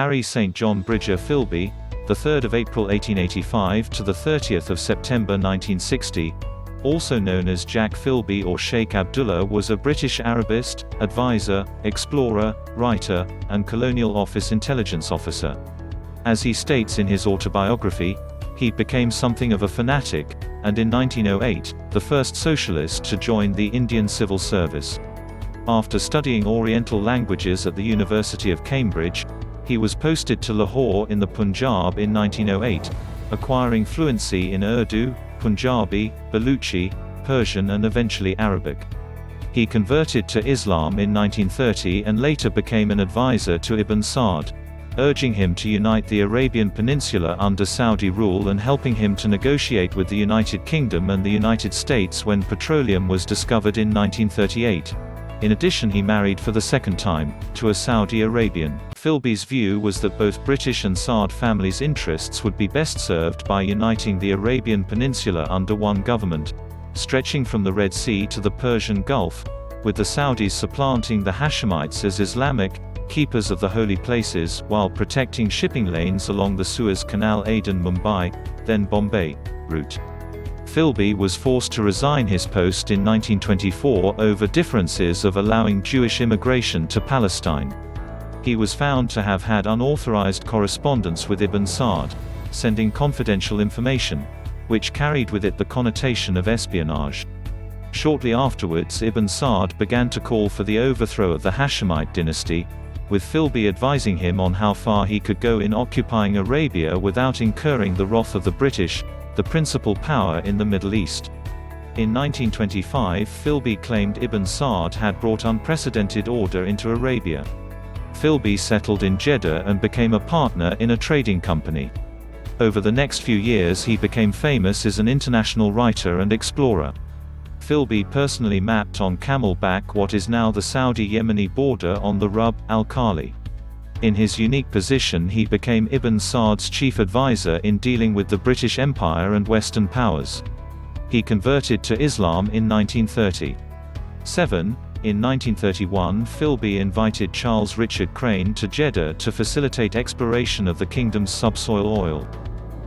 Harry St John Bridger Philby, the 3rd of April 1885 to the 30th of September 1960, also known as Jack Philby or Sheikh Abdullah, was a British Arabist, advisor, explorer, writer, and Colonial Office intelligence officer. As he states in his autobiography, he became something of a fanatic, and in 1908, the first socialist to join the Indian civil service. After studying Oriental languages at the University of Cambridge, he was posted to Lahore in the Punjab in 1908, acquiring fluency in Urdu, Punjabi, Baluchi, Persian and eventually Arabic. He converted to Islam in 1930 and later became an advisor to Ibn Saud, urging him to unite the Arabian Peninsula under Saudi rule and helping him to negotiate with the United Kingdom and the United States when petroleum was discovered in 1938. In addition, he married for the second time, to a Saudi Arabian. Philby's view was that both British and Saud families' interests would be best served by uniting the Arabian Peninsula under one government, stretching from the Red Sea to the Persian Gulf, with the Saudis supplanting the Hashemites as Islamic keepers of the holy places, while protecting shipping lanes along the Suez Canal Aden-Mumbai, then Bombay, route. Philby was forced to resign his post in 1924 over differences of allowing Jewish immigration to Palestine. He was found to have had unauthorized correspondence with Ibn Saud, sending confidential information, which carried with it the connotation of espionage. Shortly afterwards, Ibn Saud began to call for the overthrow of the Hashemite dynasty, with Philby advising him on how far he could go in occupying Arabia without incurring the wrath of the British, the principal power in the Middle East. In 1925, Philby claimed Ibn Saud had brought unprecedented order into Arabia. Philby settled in Jeddah and became a partner in a trading company. Over the next few years he became famous as an international writer and explorer. Philby personally mapped on camelback what is now the Saudi-Yemeni border on the Rub al-Khali. In his unique position, he became Ibn Saud's chief advisor in dealing with the British Empire and Western powers. He converted to Islam in 1937. In 1931, Philby invited Charles Richard Crane to Jeddah to facilitate exploration of the kingdom's subsoil oil.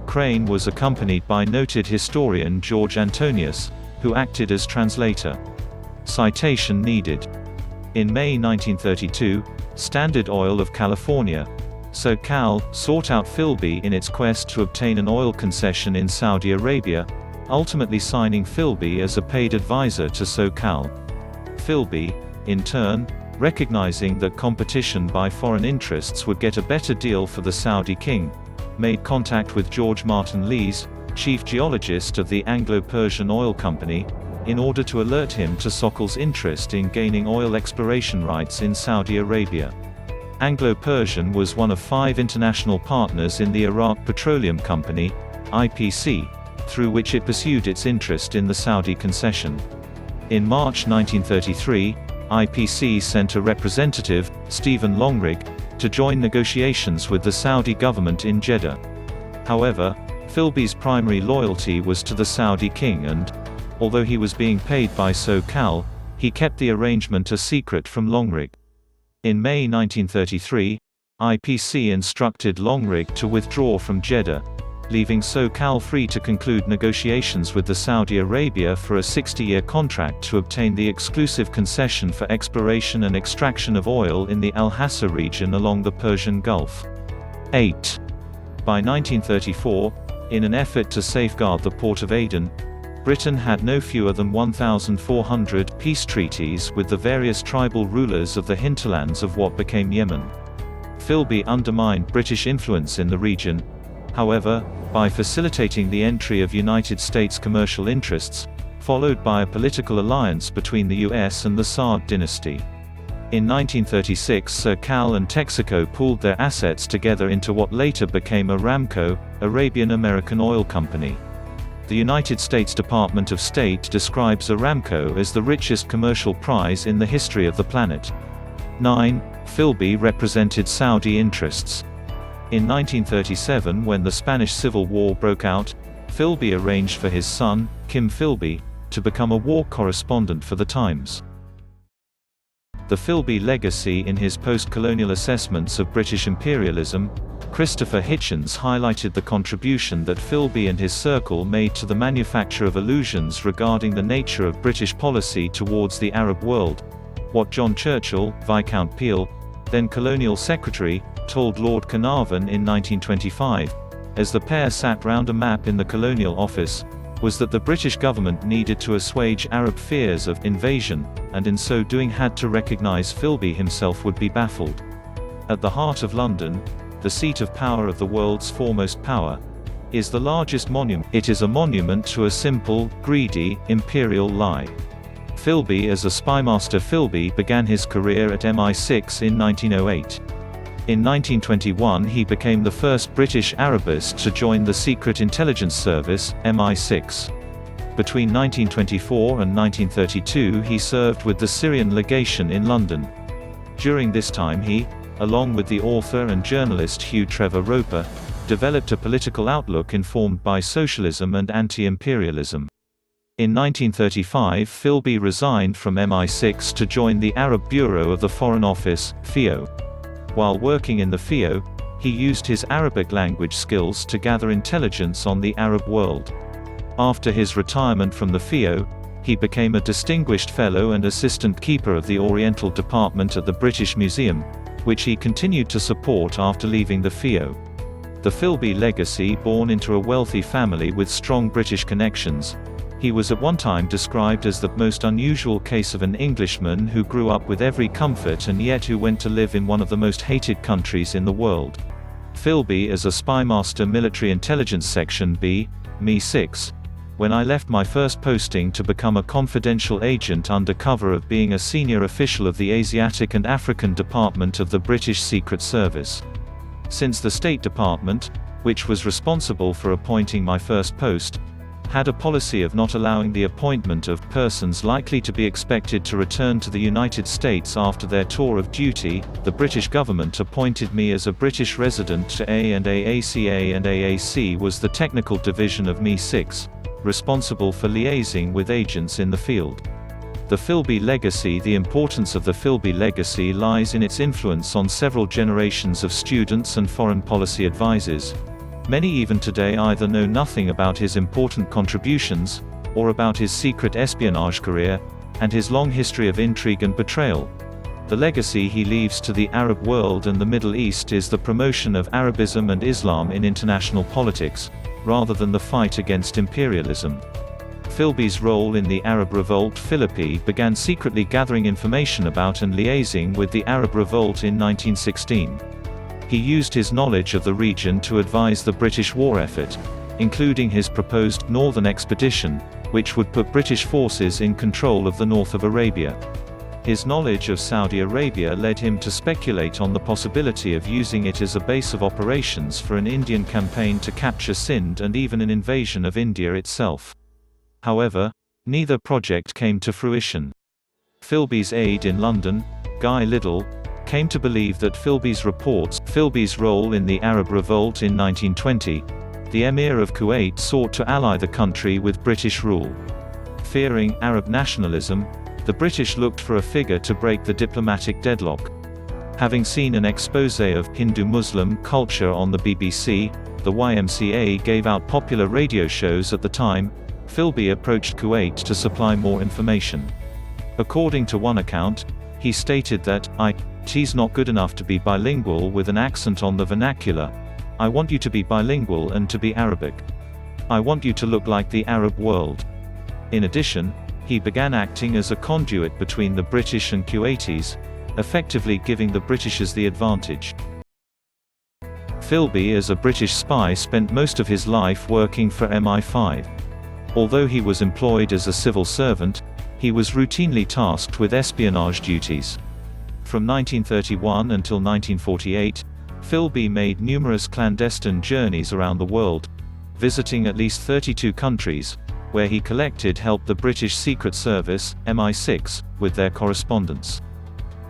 Crane was accompanied by noted historian George Antonius, who acted as translator. Citation needed. In May 1932, Standard Oil of California, SoCal, sought out Philby in its quest to obtain an oil concession in Saudi Arabia, ultimately signing Philby as a paid advisor to SoCal. Philby, in turn, recognizing that competition by foreign interests would get a better deal for the Saudi king, made contact with George Martin Lees, chief geologist of the Anglo-Persian Oil Company, in order to alert him to SoCal's interest in gaining oil exploration rights in Saudi Arabia. Anglo-Persian was one of 5 international partners in the Iraq Petroleum Company, IPC, through which it pursued its interest in the Saudi concession. In March 1933, IPC sent a representative, Stephen Longrig, to join negotiations with the Saudi government in Jeddah. However, Philby's primary loyalty was to the Saudi king and, although he was being paid by SoCal, he kept the arrangement a secret from Longrig. In May 1933, IPC instructed Longrig to withdraw from Jeddah, leaving SoCal free to conclude negotiations with the Saudi Arabia for a 60-year contract to obtain the exclusive concession for exploration and extraction of oil in the Al-Hassa region along the Persian Gulf. 8. By 1934, in an effort to safeguard the port of Aden, Britain had no fewer than 1,400 peace treaties with the various tribal rulers of the hinterlands of what became Yemen. Philby undermined British influence in the region, however, by facilitating the entry of United States commercial interests, followed by a political alliance between the US and the Saud dynasty. In 1936, SoCal and Texaco pooled their assets together into what later became Aramco, Arabian American Oil Company. The United States Department of State describes Aramco as the richest commercial prize in the history of the planet. 9. Philby represented Saudi interests. In 1937, when the Spanish Civil War broke out, Philby arranged for his son, Kim Philby, to become a war correspondent for the Times. The Philby Legacy. In his post-colonial assessments of British imperialism, Christopher Hitchens highlighted the contribution that Philby and his circle made to the manufacture of illusions regarding the nature of British policy towards the Arab world. What John Churchill, Viscount Peel, then Colonial Secretary, told Lord Carnarvon in 1925, as the pair sat round a map in the Colonial Office, was that the British government needed to assuage Arab fears of invasion, and in so doing had to recognise Philby himself would be baffled. At the heart of London, the seat of power of the world's foremost power, is the largest monument. It is a monument to a simple, greedy, imperial lie. Philby. As a spymaster, Philby began his career at MI6 in 1908. In 1921 he became the first British Arabist to join the Secret Intelligence Service, MI6. Between 1924 and 1932 he served with the Syrian legation in London. During this time he, along with the author and journalist Hugh Trevor Roper, developed a political outlook informed by socialism and anti-imperialism. In 1935 Philby resigned from MI6 to join the Arab Bureau of the Foreign Office, FIO. While working in the FIO, he used his Arabic language skills to gather intelligence on the Arab world. After his retirement from the FIO, he became a distinguished fellow and assistant keeper of the Oriental department at the British Museum, which he continued to support after leaving the FIO. The Philby legacy. Born into a wealthy family with strong British connections, he was at one time described as the most unusual case of an Englishman who grew up with every comfort and yet who went to live in one of the most hated countries in the world. Philby. As a spymaster, Military Intelligence Section B, MI6. When I left my first posting to become a confidential agent under cover of being a senior official of the Asiatic and African Department of the British Secret Service. Since the State Department, which was responsible for appointing my first post, had a policy of not allowing the appointment of persons likely to be expected to return to the United States after their tour of duty, the British government appointed me as a British resident to A&AAC. A&AAC was the technical division of MI6, responsible for liaising with agents in the field. The Philby legacy. The importance of the Philby legacy lies in its influence on several generations of students and foreign policy advisors. Many even today either know nothing about his important contributions, or about his secret espionage career, and his long history of intrigue and betrayal. The legacy he leaves to the Arab world and the Middle East is the promotion of Arabism and Islam in international politics, rather than the fight against imperialism. Philby's role in the Arab Revolt. Philby began secretly gathering information about and liaising with the Arab Revolt in 1916. He used his knowledge of the region to advise the British war effort, including his proposed Northern Expedition, which would put British forces in control of the north of Arabia. His knowledge of Saudi Arabia led him to speculate on the possibility of using it as a base of operations for an Indian campaign to capture Sindh and even an invasion of India itself. However, neither project came to fruition. Philby's aide in London, Guy Liddell, came to believe that Philby's reports. Philby's role in the Arab Revolt. In 1920, the Emir of Kuwait sought to ally the country with British rule. Fearing Arab nationalism, the British looked for a figure to break the diplomatic deadlock. Having seen an exposé of Hindu-Muslim culture on the BBC, the YMCA gave out popular radio shows at the time. Philby approached Kuwait to supply more information. According to one account, he stated that, "It's not good enough to be bilingual with an accent on the vernacular. I want you to be bilingual and to be Arabic. I want you to look like the Arab world." In addition, he began acting as a conduit between the British and Kuwaitis, effectively giving the Britishers the advantage. Philby, as a British spy, spent most of his life working for MI5. Although he was employed as a civil servant, he was routinely tasked with espionage duties. From 1931 until 1948, Philby made numerous clandestine journeys around the world, visiting at least 32 countries, where he collected helped the British Secret Service, MI6, with their correspondence.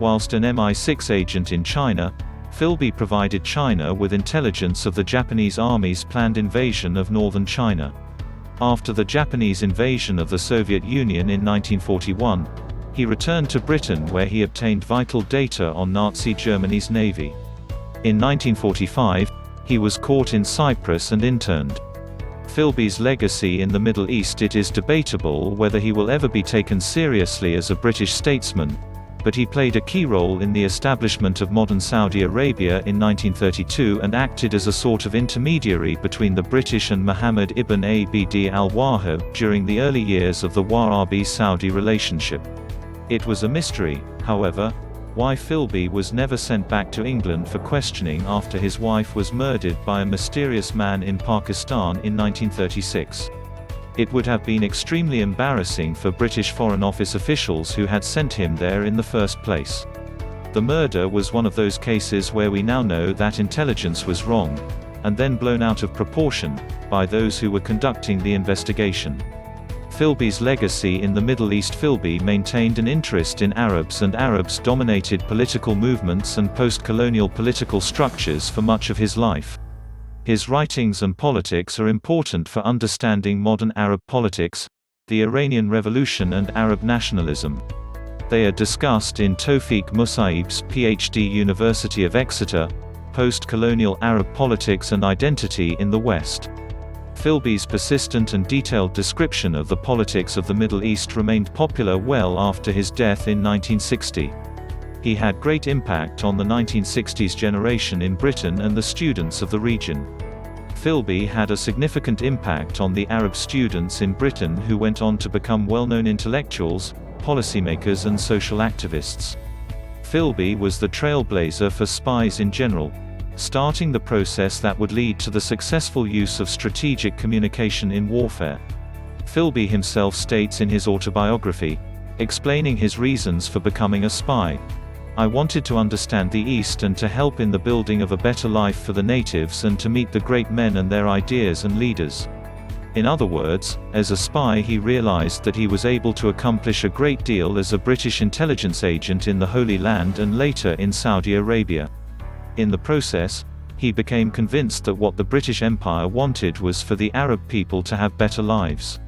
Whilst an MI6 agent in China, Philby provided China with intelligence of the Japanese Army's planned invasion of northern China. After the Japanese invasion of the Soviet Union in 1941, He returned to Britain where he obtained vital data on Nazi Germany's navy. In 1945, he was caught in Cyprus and interned. Philby's legacy in the Middle East. It is debatable whether he will ever be taken seriously as a British statesman, but he played a key role in the establishment of modern Saudi Arabia in 1932 and acted as a sort of intermediary between the British and Muhammad ibn Abd al-Wahhab during the early years of the Wahhabi-Saudi relationship. It was a mystery, however, why Philby was never sent back to England for questioning after his wife was murdered by a mysterious man in Pakistan in 1936. It would have been extremely embarrassing for British Foreign Office officials who had sent him there in the first place. The murder was one of those cases where we now know that intelligence was wrong, and then blown out of proportion, by those who were conducting the investigation. Philby's legacy in the Middle East. Philby maintained an interest in Arabs and Arabs-dominated political movements and post-colonial political structures for much of his life. His writings and politics are important for understanding modern Arab politics, the Iranian Revolution and Arab nationalism. They are discussed in Tawfiq Musaib's PhD, University of Exeter, Post-Colonial Arab Politics and Identity in the West. Philby's persistent and detailed description of the politics of the Middle East remained popular well after his death in 1960. He had great impact on the 1960s generation in Britain and the students of the region. Philby had a significant impact on the Arab students in Britain who went on to become well-known intellectuals, policymakers and social activists. Philby was the trailblazer for spies in general, starting the process that would lead to the successful use of strategic communication in warfare. Philby himself states in his autobiography, explaining his reasons for becoming a spy, "I wanted to understand the East and to help in the building of a better life for the natives and to meet the great men and their ideas and leaders." In other words, as a spy he realized that he was able to accomplish a great deal as a British intelligence agent in the Holy Land and later in Saudi Arabia. In the process, he became convinced that what the British Empire wanted was for the Arab people to have better lives.